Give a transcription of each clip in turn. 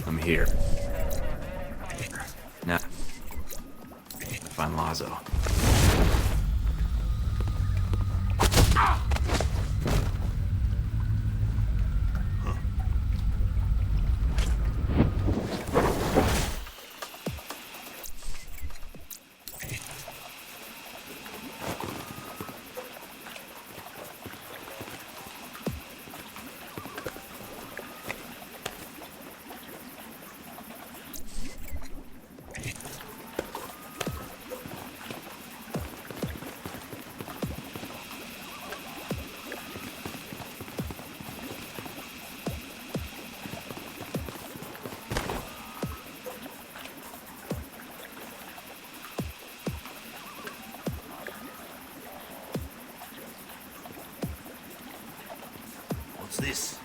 I'm here. Now, find Lazo. What's this?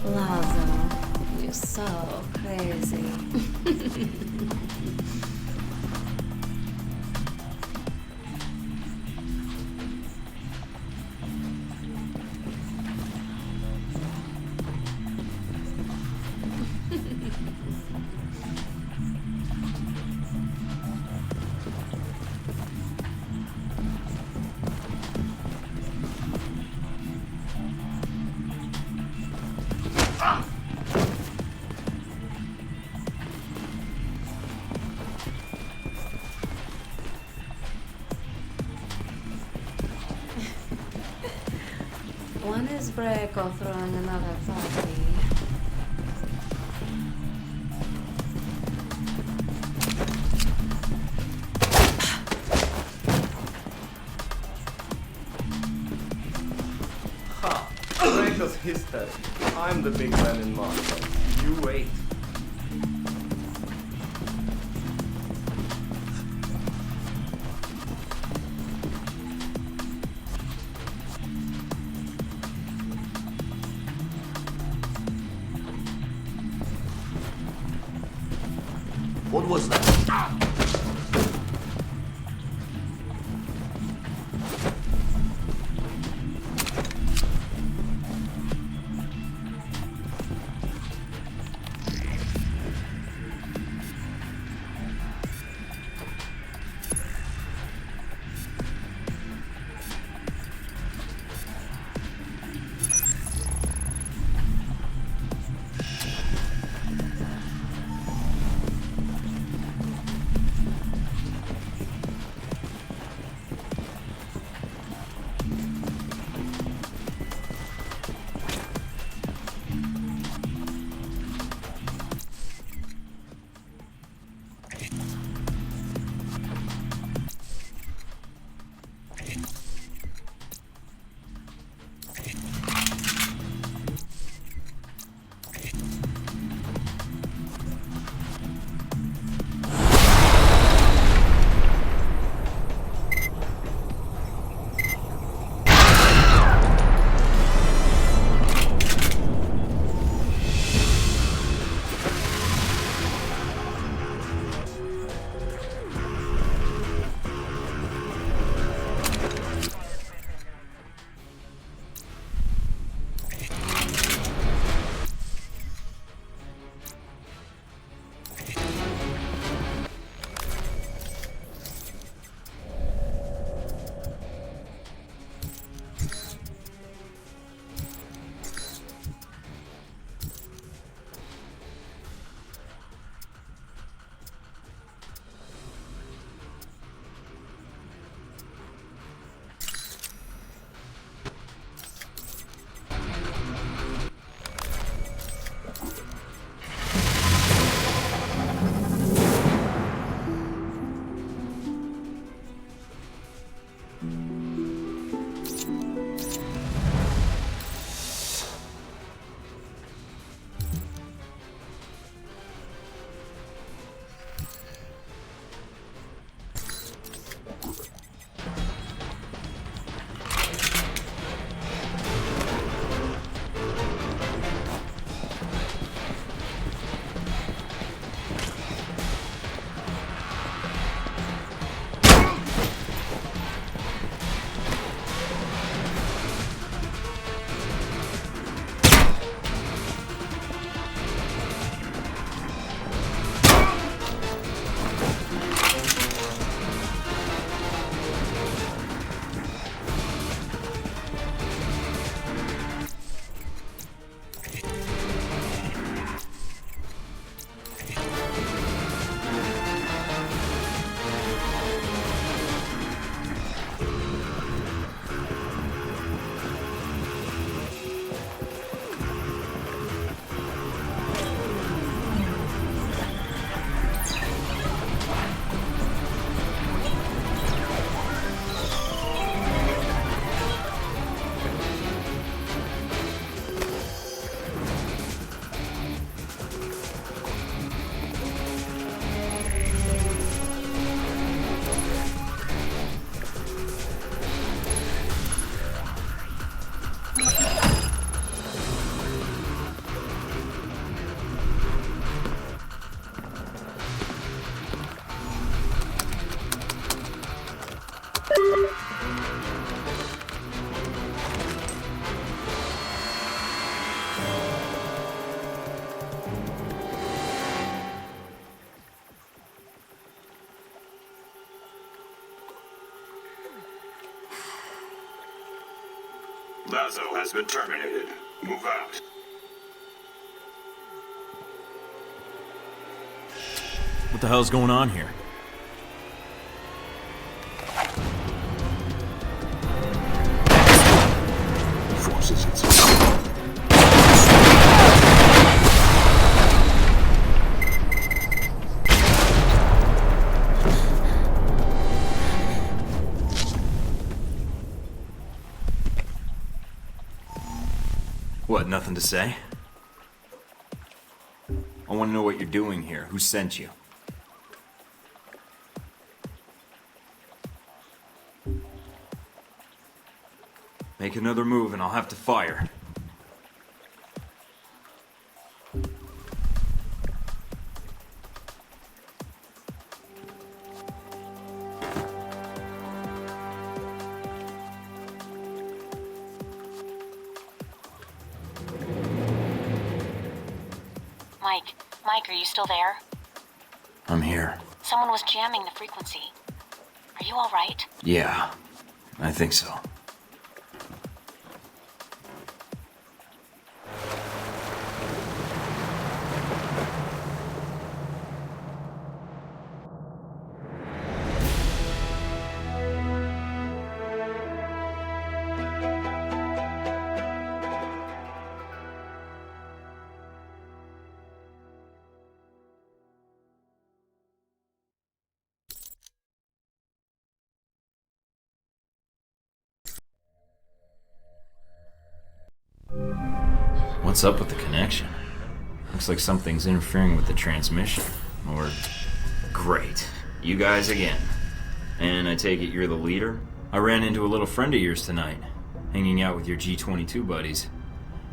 Lazo, you're so crazy. One is break or throwing another party. Ha! Breaker's history. I'm the big man in Moscow. You wait. What was that? Lazo has been terminated. Move out. What the hell's going on here? Forces its What, nothing to say? I want to know what you're doing here. Who sent you? Make another move and I'll have to fire. Mike, are you still there? I'm here. Someone was jamming the frequency. Are you all right? Yeah, I think so. What's up with the connection? Looks like something's interfering with the transmission. Or... Great. You guys again. And I take it you're the leader? I ran into a little friend of yours tonight, hanging out with your G22 buddies.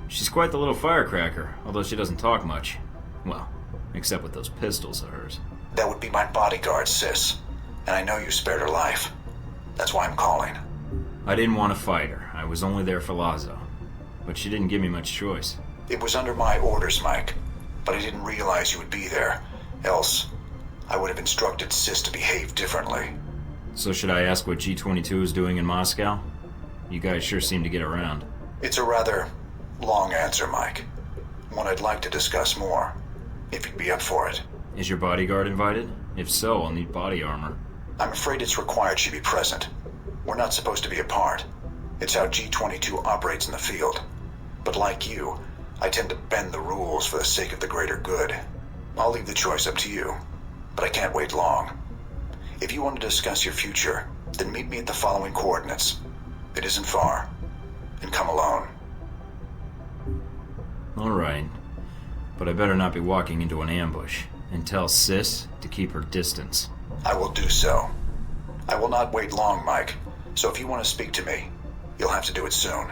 She's quite the little firecracker, although she doesn't talk much. Well, except with those pistols of hers. That would be my bodyguard, sis. And I know you spared her life. That's why I'm calling. I didn't want to fight her. I was only there for Lazo. But she didn't give me much choice. It was under my orders, Mike. But I didn't realize you would be there. Else, I would have instructed sis to behave differently. So should I ask what G22 is doing in Moscow? You guys sure seem to get around. It's a rather long answer, Mike. One I'd like to discuss more, if you'd be up for it. Is your bodyguard invited? If so, I'll need body armor. I'm afraid it's required she be present. We're not supposed to be apart. It's how G22 operates in the field. But like you, I tend to bend the rules for the sake of the greater good. I'll leave the choice up to you, but I can't wait long. If you want to discuss your future, then meet me at the following coordinates. It isn't far. And come alone. Alright. But I better not be walking into an ambush. And tell Sis to keep her distance. I will do so. I will not wait long, Mike. So if you want to speak to me, you'll have to do it soon.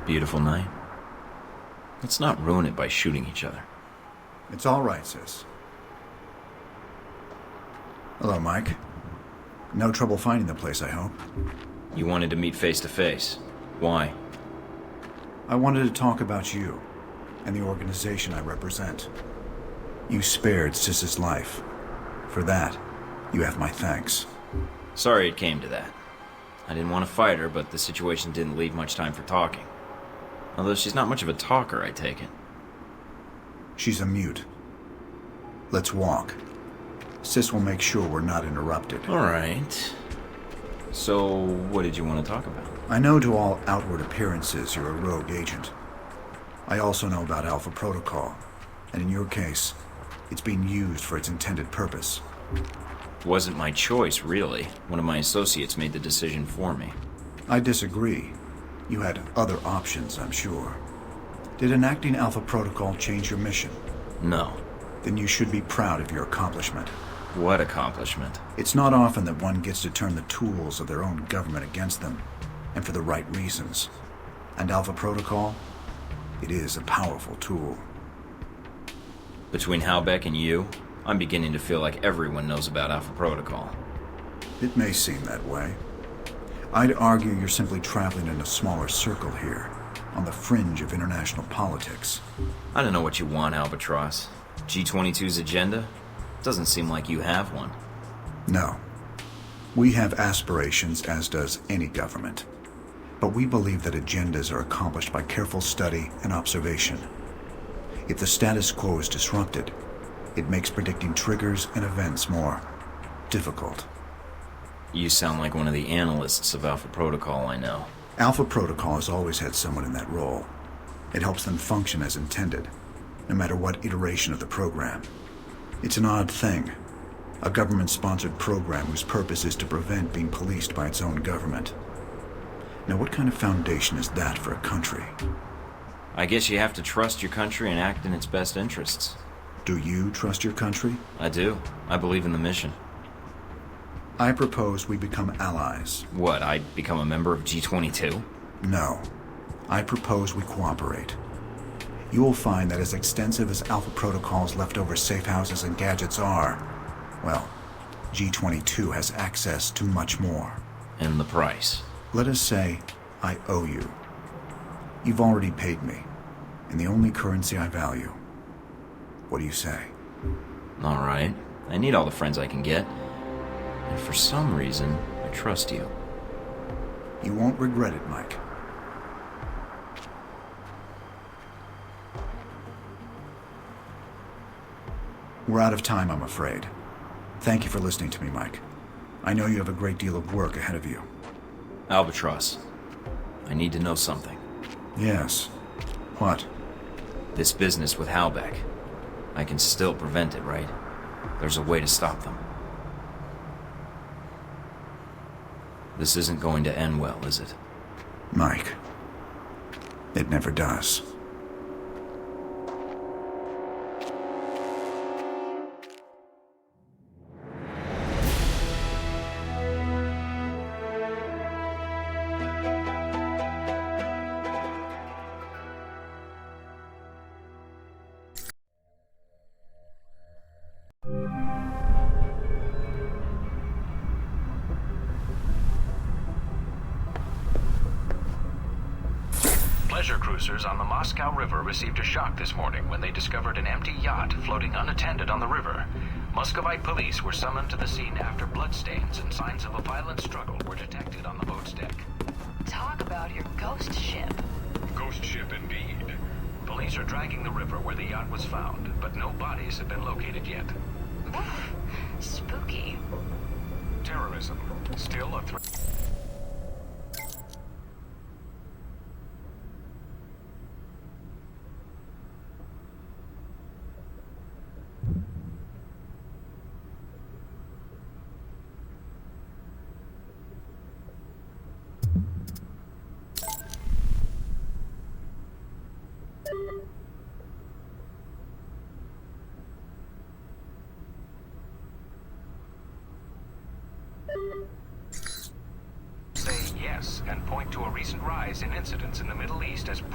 Beautiful night. Let's not ruin it by shooting each other. It's all right, sis. Hello, Mike. No trouble finding the place, I hope. You wanted to meet face to face. Why? I wanted to talk about you and the organization I represent. You spared Sis's life. For that, you have my thanks. Sorry it came to that. I didn't want to fight her, but the situation didn't leave much time for talking. Although she's not much of a talker, I take it. She's a mute. Let's walk. Sis will make sure we're not interrupted. All right. So, what did you want to talk about? I know to all outward appearances you're a rogue agent. I also know about Alpha Protocol, and in your case, it's being used for its intended purpose. It wasn't my choice, really. One of my associates made the decision for me. I disagree. You had other options, I'm sure. Did enacting Alpha Protocol change your mission? No. Then you should be proud of your accomplishment. What accomplishment? It's not often that one gets to turn the tools of their own government against them, and for the right reasons. And Alpha Protocol? It is a powerful tool. Between Halbech and you, I'm beginning to feel like everyone knows about Alpha Protocol. It may seem that way. I'd argue you're simply traveling in a smaller circle here, on the fringe of international politics. I don't know what you want, Albatross. G22's agenda? Doesn't seem like you have one. No. We have aspirations, as does any government. But we believe that agendas are accomplished by careful study and observation. If the status quo is disrupted, it makes predicting triggers and events more difficult. You sound like one of the analysts of Alpha Protocol I know. Alpha Protocol has always had someone in that role. It helps them function as intended, no matter what iteration of the program. It's an odd thing. A government-sponsored program whose purpose is to prevent being policed by its own government. Now, what kind of foundation is that for a country? I guess you have to trust your country and act in its best interests. Do you trust your country? I do. I believe in the mission. I propose we become allies. What, I become a member of G22? No. I propose we cooperate. You will find that as extensive as Alpha Protocol's leftover safe houses and gadgets are, well, G22 has access to much more. And the price? Let us say I owe you. You've already paid me, in the only currency I value. What do you say? All right. I need all the friends I can get. And for some reason, I trust you. You won't regret it, Mike. We're out of time, I'm afraid. Thank you for listening to me, Mike. I know you have a great deal of work ahead of you. Albatross, I need to know something. Yes. What? This business with Halbech. I can still prevent it, right? There's a way to stop them. This isn't going to end well, is it? Mike, it never does. Pleasure cruisers on the Moscow River received a shock this morning when they discovered an empty yacht floating unattended on the river. Muscovite police were summoned to the scene after bloodstains and signs of a violent struggle were detected on the boat's deck. Talk about your ghost ship. Ghost ship indeed. Police are dragging the river where the yacht was found, but no bodies have been located yet. Oof, spooky. Terrorism. Still a threat. press and point to a recent rise in incidents in the Middle East as proof